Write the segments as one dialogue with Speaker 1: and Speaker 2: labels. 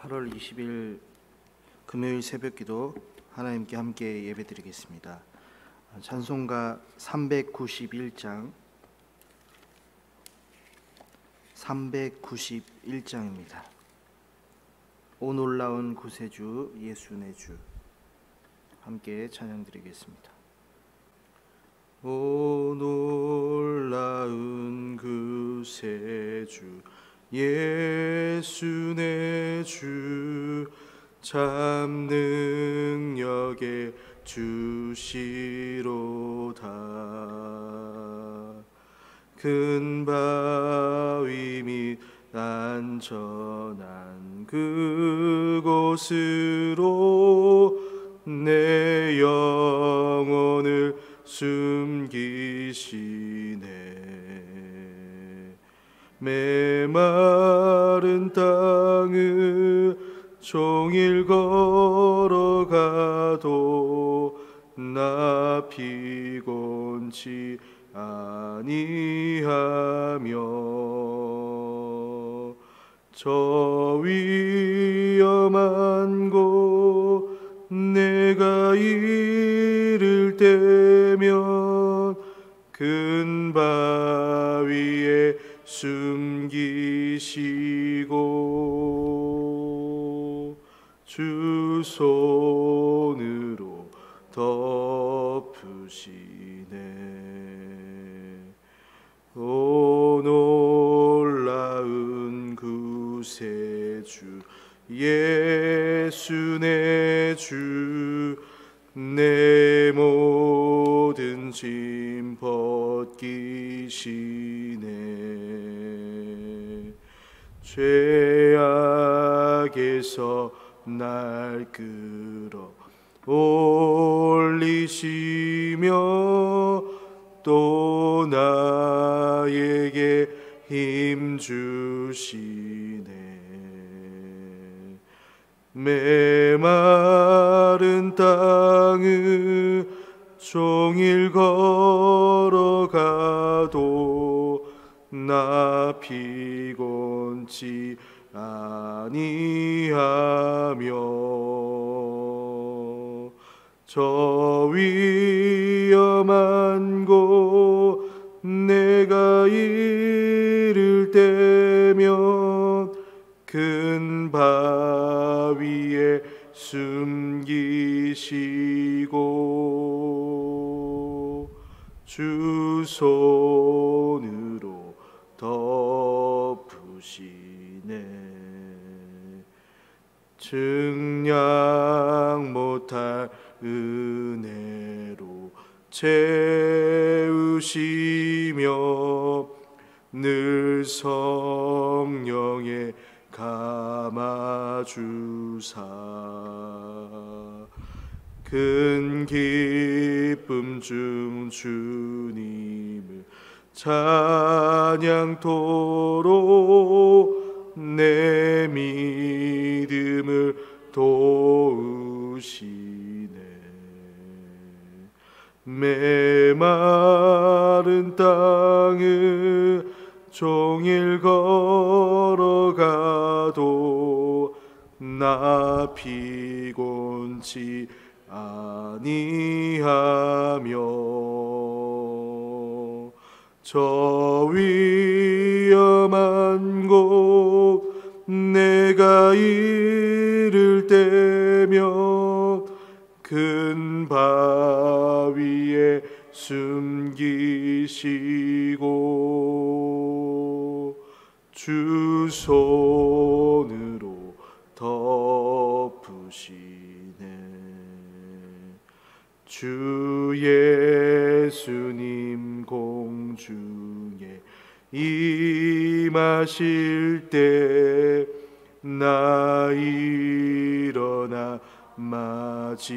Speaker 1: 8월 20일 금요일 새벽기도 하나님께 함께 예배드리겠습니다. 찬송가 391장입니다. 오 놀라운 구세주 예수 내 주, 함께 찬양드리겠습니다. 오 놀라운 구세주 예수 내 주, 참 능력의 주시로다. 큰 바위 및 안전한 그곳으로 내 영혼을 숨기시네. 메마른 땅을 종일 걸어가도 나 피곤치 아니하며, 저 위험한 곳 내가 이를 때면 큰 바위에 숨기시고 주 손으로 덮으시네. 오 놀라운 구세주 예수 내 주, 내 모든 짐 벗기시네. 죄악에서 날 끌어 올리시며 또 나에게 힘 주시네. 메마른 땅을 종일 걸어가도 나 피곤치 아니하며, 저 위험한 곳 내가 이를 때면 큰 바위에 숨기시고 주 손으로 덮으시네. 증량 못할 은혜로 채우시며 늘 성령에 감아주사 큰 기쁨 중 주님을 찬양토록 내 믿음을 도우시네. 메마른 땅을 종일 걸어가도 나 피곤치 아니하며, 저 위험한 곳 내가 이를 때면 큰 바위에 숨기시고 주 손으로 덮으시네. 주 예수님 공중에 임하실 때 나 일어나 맞이하리.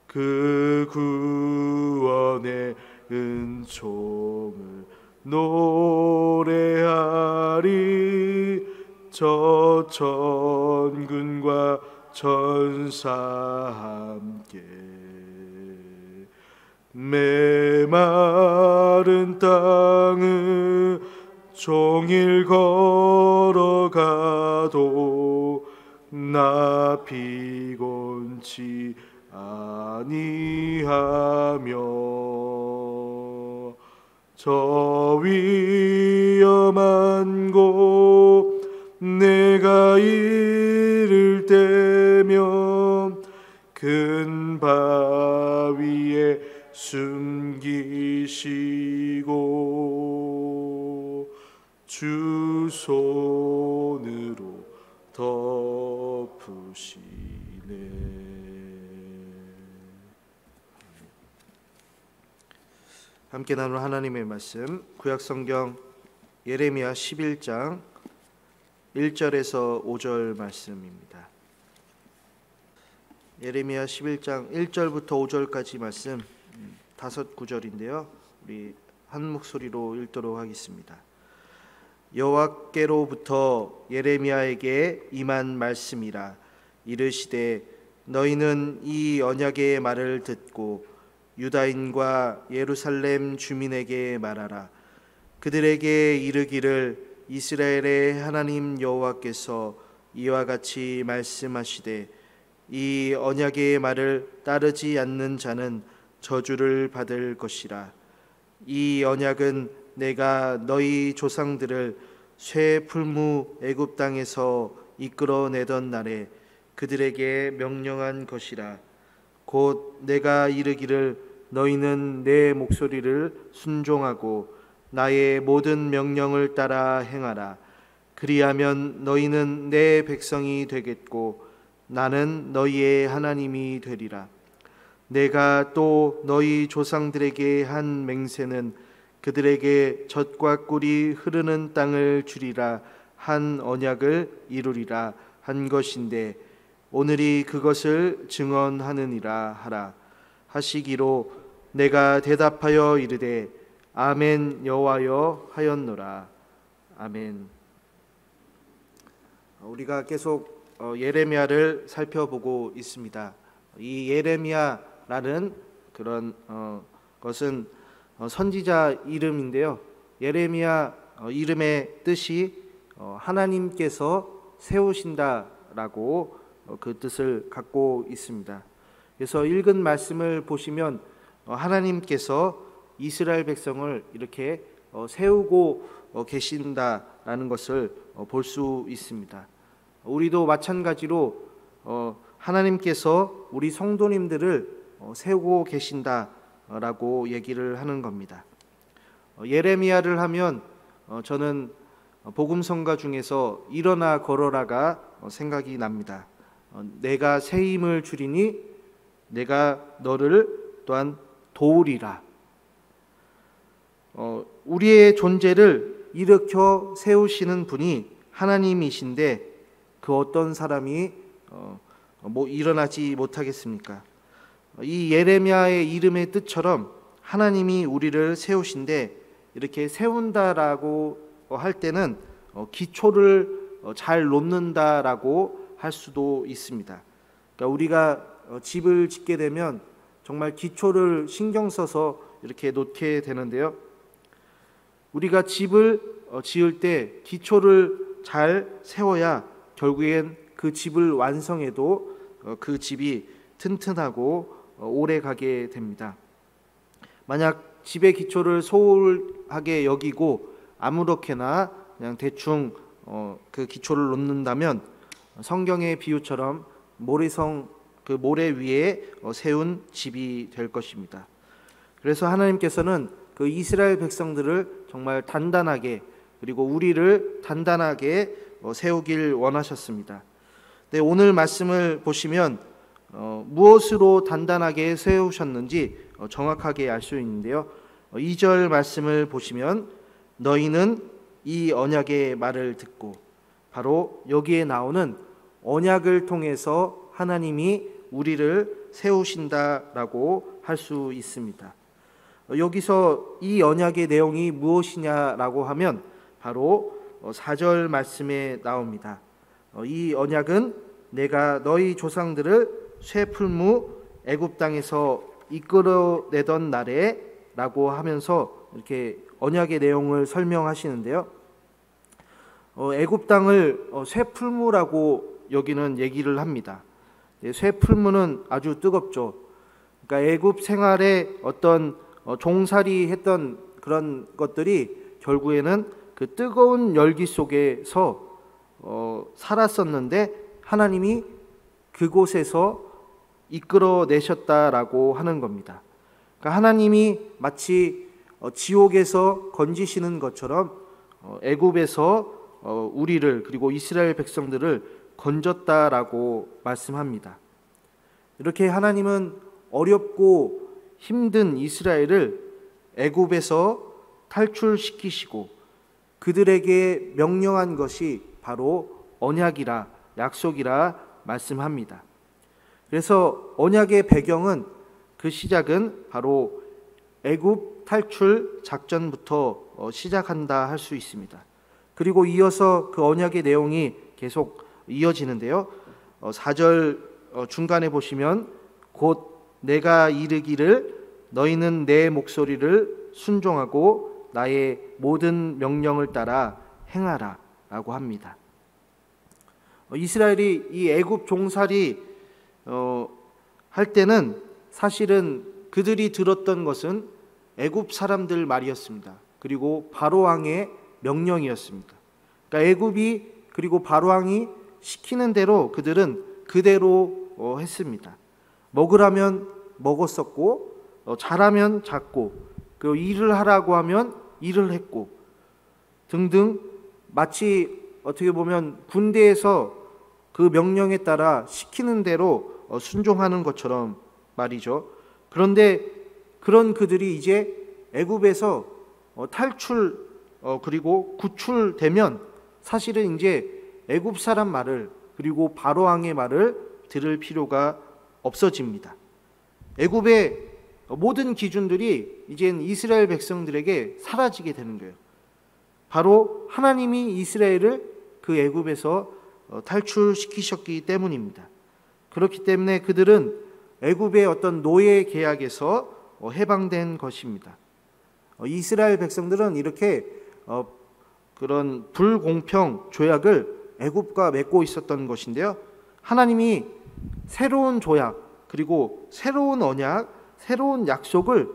Speaker 1: 그 구원의 은총을 노래하리. 저 천군과 천사 함께 메마른 땅을 종일 걸어가도 나 피곤치 아니하며 저 위험한 곳 내가 이를 때면 큰 바위에 숨기시고 주 손으로 덮으시네.
Speaker 2: 함께 나눌 하나님의 말씀, 구약성경 예레미야 11장 1절에서 5절 말씀입니다. 예레미야 11장 1절부터 5절까지 말씀 5구절인데요. 우리 한 목소리로 읽도록 하겠습니다. 여호와께로부터 예레미야에게 임한 말씀이라. 이르시되 너희는 이 언약의 말을 듣고 유다인과 예루살렘 주민에게 말하라. 그들에게 이르기를 이스라엘의 하나님 여호와께서 이와 같이 말씀하시되 이 언약의 말을 따르지 않는 자는 저주를 받을 것이라. 이 언약은 내가 너희 조상들을 쇠 풀무 애굽 땅에서 이끌어내던 날에 그들에게 명령한 것이라. 곧 내가 이르기를 너희는 내 목소리를 순종하고 나의 모든 명령을 따라 행하라. 그리하면 너희는 내 백성이 되겠고 나는 너희의 하나님이 되리라. 내가 또 너희 조상들에게 한 맹세는 그들에게 젖과 꿀이 흐르는 땅을 주리라 한 언약을 이루리라 한 것인데 오늘이 그것을 증언하느니라 하라. 하시기로 내가 대답하여 이르되 아멘 여호와여 하였노라. 아멘. 우리가 계속 예레미야를 살펴보고 있습니다. 이 예레미야라는 그런 것은 선지자 이름인데요. 예레미야 이름의 뜻이 하나님께서 세우신다라고 그 뜻을 갖고 있습니다. 그래서 읽은 말씀을 보시면 하나님께서 이스라엘 백성을 이렇게 세우고 계신다라는 것을 볼 수 있습니다. 우리도 마찬가지로 하나님께서 우리 성도님들을 세우고 계신다라고 얘기를 하는 겁니다. 예레미야를 하면 저는 복음성가 중에서 일어나 걸어라가 생각이 납니다. 내가 새 힘을 주리니 내가 너를 또한 도우리라. 우리의 존재를 일으켜 세우시는 분이 하나님이신데 그 어떤 사람이 일어나지 못하겠습니까? 이 예레미야의 이름의 뜻처럼 하나님이 우리를 세우신데 이렇게 세운다라고 할 때는 기초를 잘 놓는다라고 할 수도 있습니다. 그러니까 우리가 집을 짓게 되면 정말 기초를 신경 써서 이렇게 놓게 되는데요. 우리가 집을 지을 때 기초를 잘 세워야 결국엔 그 집을 완성해도 그 집이 튼튼하고 오래 가게 됩니다. 만약 집의 기초를 소홀하게 여기고 아무렇게나 그냥 대충 그 기초를 놓는다면 성경의 비유처럼 모래성 그 모래 위에 세운 집이 될 것입니다. 그래서 하나님께서는 그 이스라엘 백성들을 정말 단단하게 그리고 우리를 단단하게 세우길 원하셨습니다. 네, 오늘 말씀을 보시면 무엇으로 단단하게 세우셨는지 정확하게 알 수 있는데요. 2절 말씀을 보시면 너희는 이 언약의 말을 듣고, 바로 여기에 나오는 언약을 통해서 하나님이 우리를 세우신다라고 할 수 있습니다. 여기서 이 언약의 내용이 무엇이냐라고 하면 바로 4절 말씀에 나옵니다. 이 언약은 내가 너희 조상들을 쇠풀무 애굽 땅에서 이끌어내던 날에 라고 하면서 이렇게 언약의 내용을 설명하시는데요. 애굽 땅을 쇠풀무라고 여기는 얘기를 합니다. 쇠풀무는 아주 뜨겁죠. 그러니까 애굽 생활에 어떤 종살이 했던 그런 것들이 결국에는 그 뜨거운 열기 속에서 살았었는데 하나님이 그곳에서 이끌어내셨다라고 하는 겁니다. 그러니까 하나님이 마치 지옥에서 건지시는 것처럼 애굽에서 우리를 그리고 이스라엘 백성들을 건졌다라고 말씀합니다. 이렇게 하나님은 어렵고 힘든 이스라엘을 애굽에서 탈출시키시고 그들에게 명령한 것이 바로 언약이라 약속이라 말씀합니다. 그래서 언약의 배경은 그 시작은 바로 애굽 탈출 작전부터 시작한다 할 수 있습니다. 그리고 이어서 그 언약의 내용이 계속 이어지는데요. 4절 중간에 보시면 곧 내가 이르기를 너희는 내 목소리를 순종하고 나의 모든 명령을 따라 행하라 라고 합니다. 이스라엘이 이 애굽 종살이 할 때는 사실은 그들이 들었던 것은 애굽 사람들 말이었습니다. 그리고 바로 왕의 명령이었습니다. 그러니까 애굽이 그리고 바로 왕이 시키는 대로 그들은 그대로 했습니다. 먹으라면 먹었었고 자라면 잤고 그리고 일을 하라고 하면 일을 했고 등등 마치 어떻게 보면 군대에서 그 명령에 따라 시키는 대로 순종하는 것처럼 말이죠. 그런데 그런 그들이 이제 애굽에서 탈출 그리고 구출되면 사실은 이제 애굽 사람 말을 그리고 바로 왕의 말을 들을 필요가 없어집니다. 애굽의 모든 기준들이 이젠 이스라엘 백성들에게 사라지게 되는 거예요. 바로 하나님이 이스라엘을 그 애굽에서 탈출시키셨기 때문입니다. 그렇기 때문에 그들은 애굽의 어떤 노예 계약에서 해방된 것입니다. 이스라엘 백성들은 이렇게 그런 불공평 조약을 애굽과 맺고 있었던 것인데요. 하나님이 새로운 조약 그리고 새로운 언약, 새로운 약속을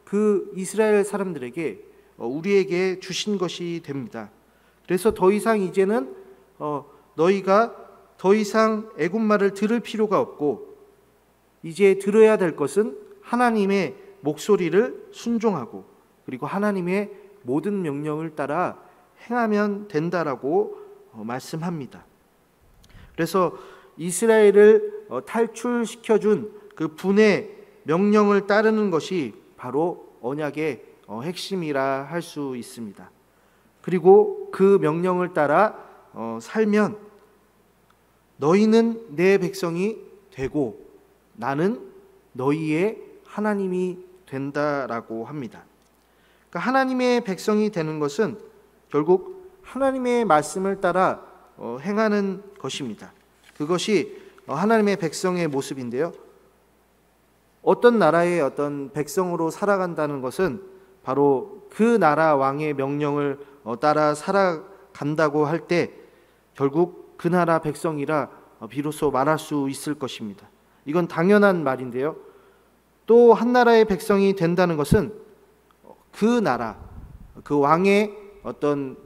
Speaker 2: 그 이스라엘 사람들에게 우리에게 주신 것이 됩니다. 그래서 더 이상 이제는 너희가 더 이상 애굽 말을 들을 필요가 없고 이제 들어야 될 것은 하나님의 목소리를 순종하고 그리고 하나님의 모든 명령을 따라 행하면 된다라고 말씀합니다. 그래서 이스라엘을 탈출시켜준 그 분의 명령을 따르는 것이 바로 언약의 핵심이라 할 수 있습니다. 그리고 그 명령을 따라 살면 너희는 내 백성이 되고 나는 너희의 하나님이 된다라고 합니다. 그러니까 하나님의 백성이 되는 것은 결국 하나님의 말씀을 따라 행하는 것입니다. 그것이 하나님의 백성의 모습인데요. 어떤 나라의 어떤 백성으로 살아간다는 것은 바로 그 나라 왕의 명령을 따라 살아간다고 할 때 결국 그 나라 백성이라 비로소 말할 수 있을 것입니다. 이건 당연한 말인데요. 또 한 나라의 백성이 된다는 것은 그 나라, 그 왕의 어떤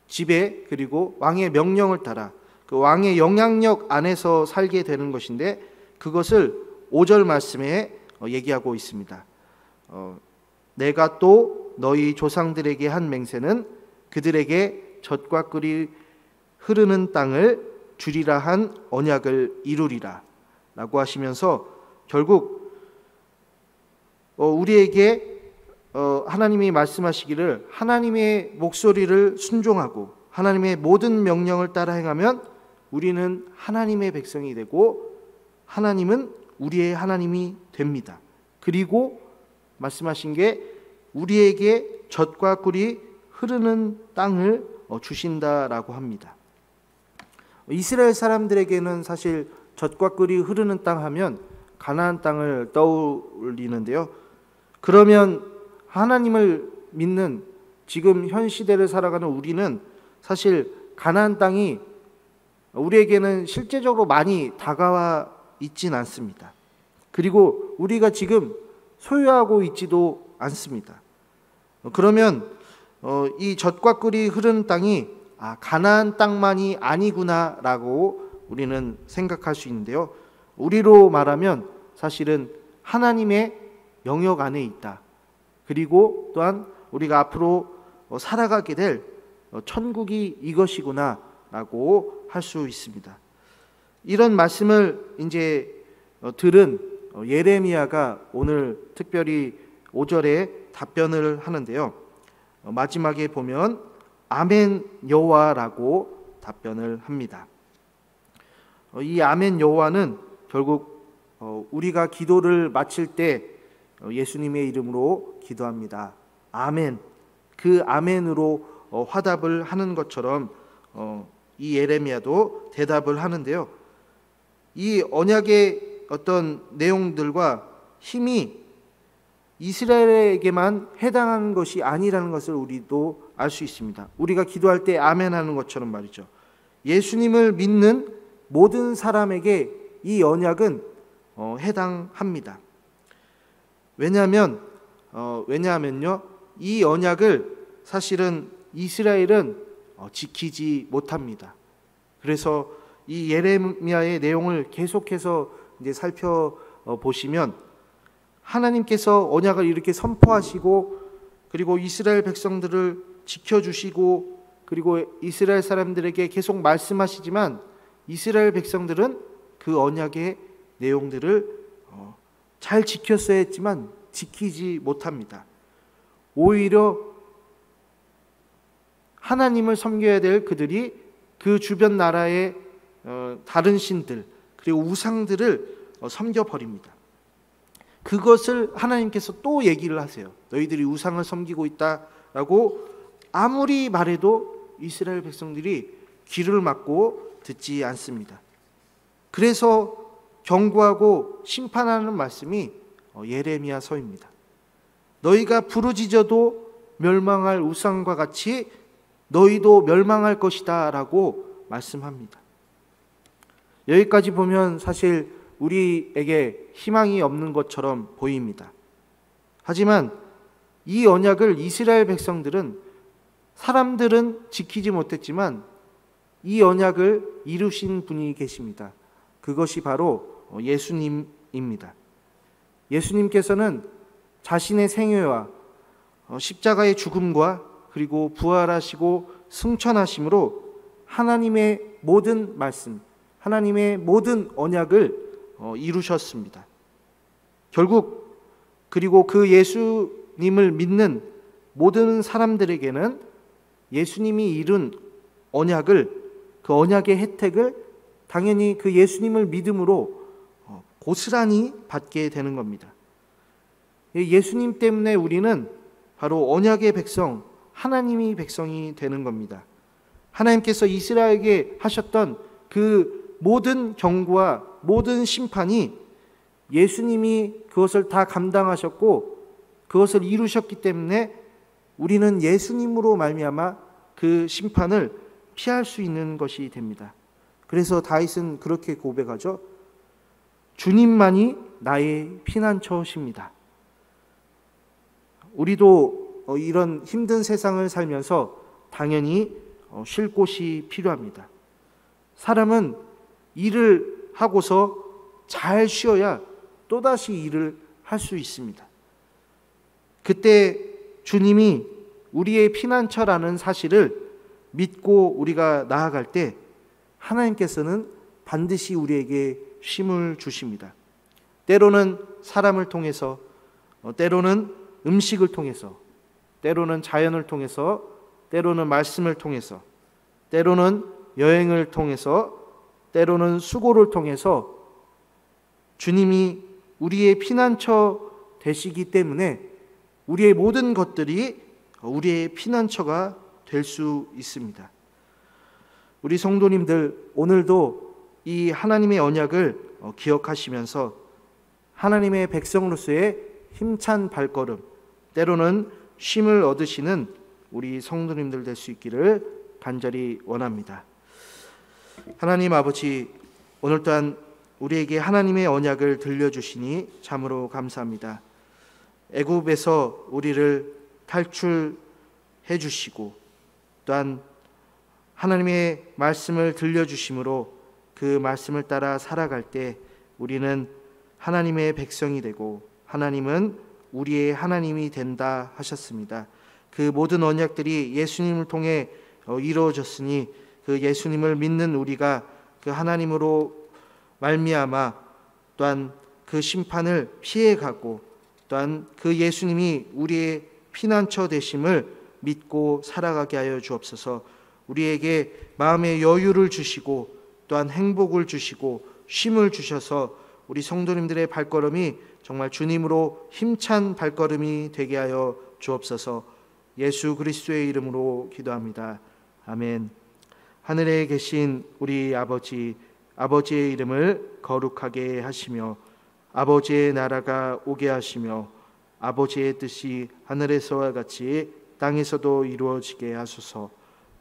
Speaker 2: 지배 그리고 왕의 명령을 따라 그 왕의 영향력 안에서 살게 되는 것인데 그것을 5절 말씀에 얘기하고 있습니다. 내가 또 너희 조상들에게 한 맹세는 그들에게 젖과 꿀이 흐르는 땅을 주리라 한 언약을 이루리라 라고 하시면서 결국 우리에게 하나님이 말씀하시기를 하나님의 목소리를 순종하고 하나님의 모든 명령을 따라 행하면 우리는 하나님의 백성이 되고 하나님은 우리의 하나님이 됩니다. 그리고 말씀하신 게 우리에게 젖과 꿀이 흐르는 땅을 주신다라고 합니다. 이스라엘 사람들에게는 사실 젖과 꿀이 흐르는 땅 하면 가나안 땅을 떠올리는데요. 그러면 하나님을 믿는 지금 현 시대를 살아가는 우리는 사실 가나안 땅이 우리에게는 실제적으로 많이 다가와 있진 않습니다. 그리고 우리가 지금 소유하고 있지도 않습니다. 그러면 이 젖과 꿀이 흐르는 땅이 가나안 땅만이 아니구나라고 우리는 생각할 수 있는데요. 우리로 말하면 사실은 하나님의 영역 안에 있다. 그리고 또한 우리가 앞으로 살아가게 될 천국이 이것이구나라고 할 수 있습니다. 이런 말씀을 이제 들은 예레미야가 오늘 특별히 5절에 답변을 하는데요. 마지막에 보면 아멘 여호와라고 답변을 합니다. 이 아멘 여호와는 결국 우리가 기도를 마칠 때 예수님의 이름으로 기도합니다. 아멘. 그 아멘으로 화답을 하는 것처럼 이 예레미야도 대답을 하는데요. 이 언약의 어떤 내용들과 힘이 이스라엘에게만 해당하는 것이 아니라는 것을 우리도 알 수 있습니다. 우리가 기도할 때 아멘 하는 것처럼 말이죠. 예수님을 믿는 모든 사람에게 이 언약은 해당합니다. 왜냐하면요, 이 언약을 사실은 이스라엘은 지키지 못합니다. 그래서 이 예레미야의 내용을 계속해서 이제 살펴보시면 하나님께서 언약을 이렇게 선포하시고 그리고 이스라엘 백성들을 지켜주시고 그리고 이스라엘 사람들에게 계속 말씀하시지만 이스라엘 백성들은 그 언약의 내용들을 잘 지켰어야 했지만 지키지 못합니다. 오히려 하나님을 섬겨야 될 그들이 그 주변 나라의 다른 신들 그리고 우상들을 섬겨버립니다. 그것을 하나님께서 또 얘기를 하세요. 너희들이 우상을 섬기고 있다라고 아무리 말해도 이스라엘 백성들이 귀를 막고 듣지 않습니다. 그래서 경고하고 심판하는 말씀이 예레미야서입니다. 너희가 부르짖어도 멸망할 우상과 같이 너희도 멸망할 것이다 라고 말씀합니다. 여기까지 보면 사실 우리에게 희망이 없는 것처럼 보입니다. 하지만 이 언약을 이스라엘 백성들은 사람들은 지키지 못했지만 이 언약을 이루신 분이 계십니다. 그것이 바로 예수님입니다. 예수님께서는 자신의 생애와 십자가의 죽음과 그리고 부활하시고 승천하심으로 하나님의 모든 말씀, 하나님의 모든 언약을 이루셨습니다. 결국 그리고 그 예수님을 믿는 모든 사람들에게는 예수님이 이룬 언약을 그 언약의 혜택을 당연히 그 예수님을 믿음으로 고스란히 받게 되는 겁니다. 예수님 때문에 우리는 바로 언약의 백성, 하나님이 백성이 되는 겁니다. 하나님께서 이스라엘에게 하셨던 그 모든 경고와 모든 심판이 예수님이 그것을 다 감당하셨고 그것을 이루셨기 때문에 우리는 예수님으로 말미암아 그 심판을 피할 수 있는 것이 됩니다. 그래서 다윗은 그렇게 고백하죠. 주님만이 나의 피난처십니다. 우리도 이런 힘든 세상을 살면서 당연히 쉴 곳이 필요합니다. 사람은 일을 하고서 잘 쉬어야 또다시 일을 할 수 있습니다. 그때 주님이 우리의 피난처라는 사실을 믿고 우리가 나아갈 때 하나님께서는 반드시 우리에게 쉼을 주십니다. 때로는 사람을 통해서, 때로는 음식을 통해서, 때로는 자연을 통해서, 때로는 말씀을 통해서, 때로는 여행을 통해서, 때로는 수고를 통해서 주님이 우리의 피난처 되시기 때문에 우리의 모든 것들이 우리의 피난처가 될 수 있습니다. 우리 성도님들 오늘도 이 하나님의 언약을 기억하시면서 하나님의 백성으로서의 힘찬 발걸음, 때로는 쉼을 얻으시는 우리 성도님들 될 수 있기를 간절히 원합니다. 하나님 아버지, 오늘 또한 우리에게 하나님의 언약을 들려주시니 참으로 감사합니다. 애굽에서 우리를 탈출해 주시고 또한 하나님의 말씀을 들려주심으로 그 말씀을 따라 살아갈 때 우리는 하나님의 백성이 되고 하나님은 우리의 하나님이 된다 하셨습니다. 그 모든 언약들이 예수님을 통해 이루어졌으니 그 예수님을 믿는 우리가 그 하나님으로 말미암아 또한 그 심판을 피해가고 또한 그 예수님이 우리의 피난처 되심을 믿고 살아가게 하여 주옵소서. 우리에게 마음의 여유를 주시고 또한 행복을 주시고 쉼을 주셔서 우리 성도님들의 발걸음이 정말 주님으로 힘찬 발걸음이 되게 하여 주옵소서. 예수 그리스도의 이름으로 기도합니다. 아멘. 하늘에 계신 우리 아버지, 아버지의 이름을 거룩하게 하시며 아버지의 나라가 오게 하시며 아버지의 뜻이 하늘에서와 같이 땅에서도 이루어지게 하소서.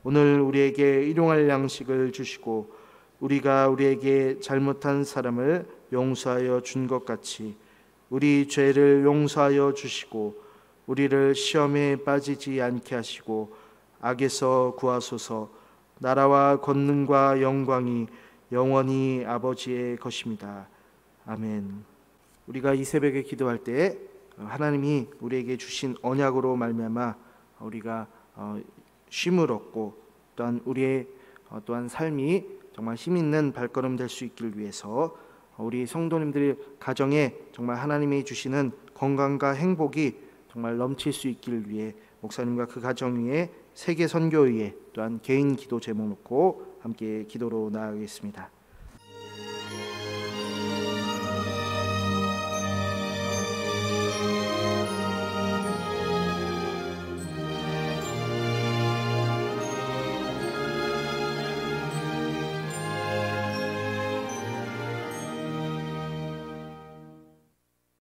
Speaker 2: 오늘 우리에게 일용할 양식을 주시고 우리가 우리에게 잘못한 사람을 용서하여 준 것 같이 우리 죄를 용서하여 주시고 우리를 시험에 빠지지 않게 하시고 악에서 구하소서. 나라와 권능과 영광이 영원히 아버지의 것입니다. 아멘. 우리가 이 새벽에 기도할 때 하나님이 우리에게 주신 언약으로 말미암아 우리가 쉼을 얻고 또한 우리의 또한 삶이 정말 힘 있는 발걸음 될 수 있길 위해서 우리 성도님들의 가정에 정말 하나님이 주시는 건강과 행복이 정말 넘칠 수 있길 위해 목사님과 그 가정 위에 세계 선교회에 또한 개인 기도 제목 놓고 함께 기도로 나아가겠습니다.